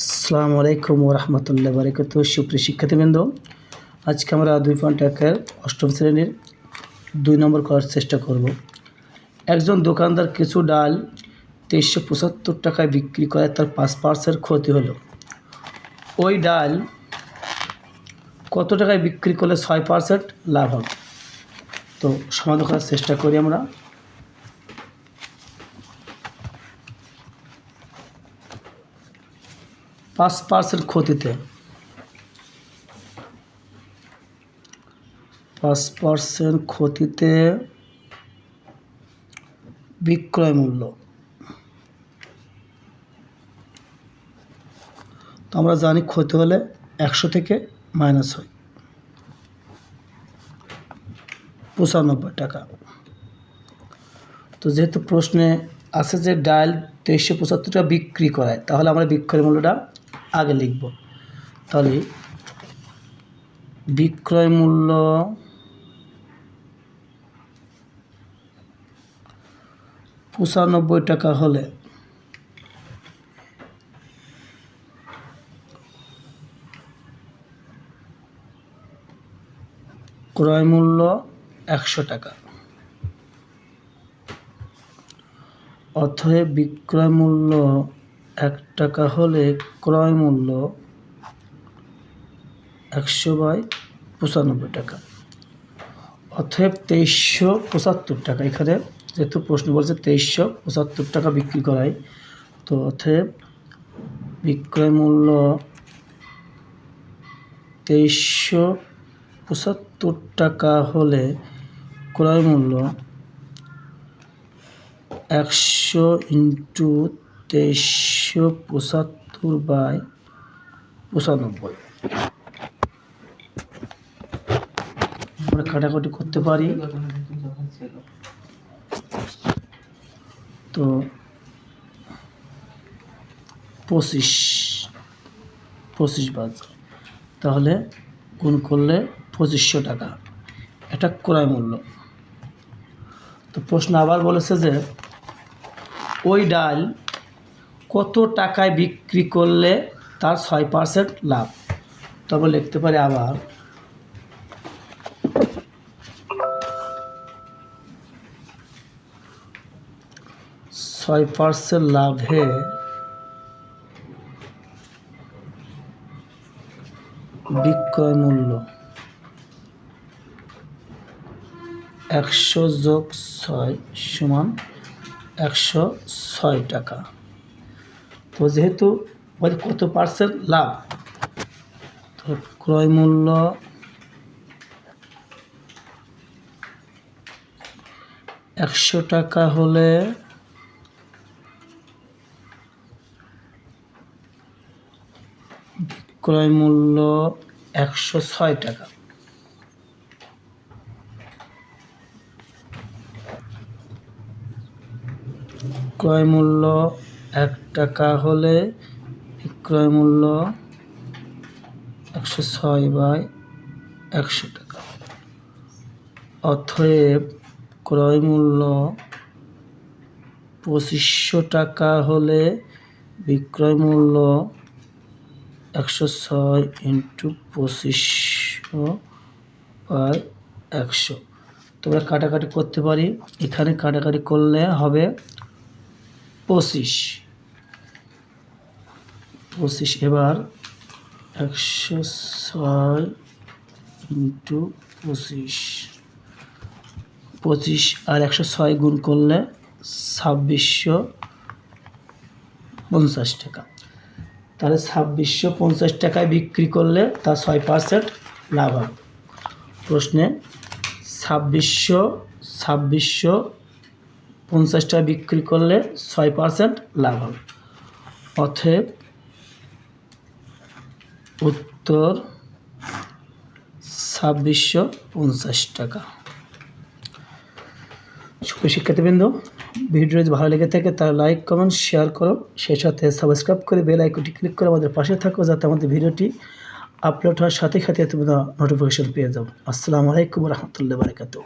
আসসালামু আলাইকুম ওয়া রাহমাতুল্লাহি ওয়া বারাকাতুহু। সুপ্রিয় শিক্ষার্থীবৃন্দ, আজকে আমরা 2.1 অষ্টম শ্রেণীর 2 নম্বর করার চেষ্টা করব। একজন দোকানদার কিছু ডাল 2375 টাকায় বিক্রি করে তার 5% ক্ষতি হলো। ওই ডাল কত টাকায় বিক্রি করলে 6% লাভ হবে? তো সমাধান করার চেষ্টা করি আমরা। ক্ষতিতে 5% ক্ষতিতে বিক্রয় মূল্য। তো আমরা জানি ক্ষতি হলে 100 থেকে মাইনাস হয় 95 টাকা। তো যেহেতু প্রশ্নে আছে যে ডাল 2375 টাকা বিক্রি করায়, তাহলে আমরা বিক্রয় মূল্যটা আগে লিখব। তাহলে বিক্রয় মূল্য টাকা হলে ক্রয় মূল্য 100 টাকা। অতএব বিক্রয় মূল্য 1 টাকা হলে ক্রয় মূল্য 100/95 টাকা। অতএব 2375 টাকা। এখানে যেহেতু প্রশ্ন বলছে 2375 টাকা বিক্রি করায়, তো অতএব বিক্রয় মূল্য 2375 টাকা হলে ক্রয় মূল্য 100 × 2375/95 আমরা কাটাকুটি করতে পারি। তো 25 বাদ, তাহলে গুণ করলে 2500 টাকা, এটা ক্রয় মূল্য। তো প্রশ্ন আবার বলেছে যে ওই ডাল কত টাকায় বিক্রি করলে তার 6% লাভ। তবে লিখতে পারি আবার 6% লাভে বিক্রয় মূল্য 100 + 6 = 106 টাকা। তো যেহেতু কত পার্সেন্ট লাভ, তো ক্রয় মূল্য 100 টাকা হলে বিক্রয় মূল্য 106 টাকা। ক্রয় মূল্য 1 টাকা হলে বিক্রয় মূল্য 106/100 টাকা। অতএব ক্রয় মূল্য 2500 টাকা হলে বিক্রয় মূল্য 106 × 2500/100। তোমরা কাটাকাটি করতে পারি। এখানে কাটাকাটি করলে হবে 25। এবার 106 × 25 আর 106 গুণ করলে 2650 টাকা। তাহলে 2650 টাকায় বিক্রি করলে তার 6% লাভ হবে। প্রশ্নে 2650 টাকা বিক্রি করলে 6% লাভ হবে। অতএব উত্তর 2650 টাকা। সুপ্রিয় শিক্ষার্থীবৃন্দ, ভিডিও যদি ভালো লেগে থাকে তাহলে লাইক, কমেন্ট, শেয়ার করো। সেই সাথে সাবস্ক্রাইব করে বেল আইকনটি ক্লিক করে আমাদের পাশে থাকো, যাতে আমাদের ভিডিওটি আপলোড হওয়ার সাথে সাথে তোমরা নোটিফিকেশন পেয়ে যাও। আসসালামু আলাইকুম ওয়া রাহমাতুল্লাহি ওয়া বারাকাতুহু।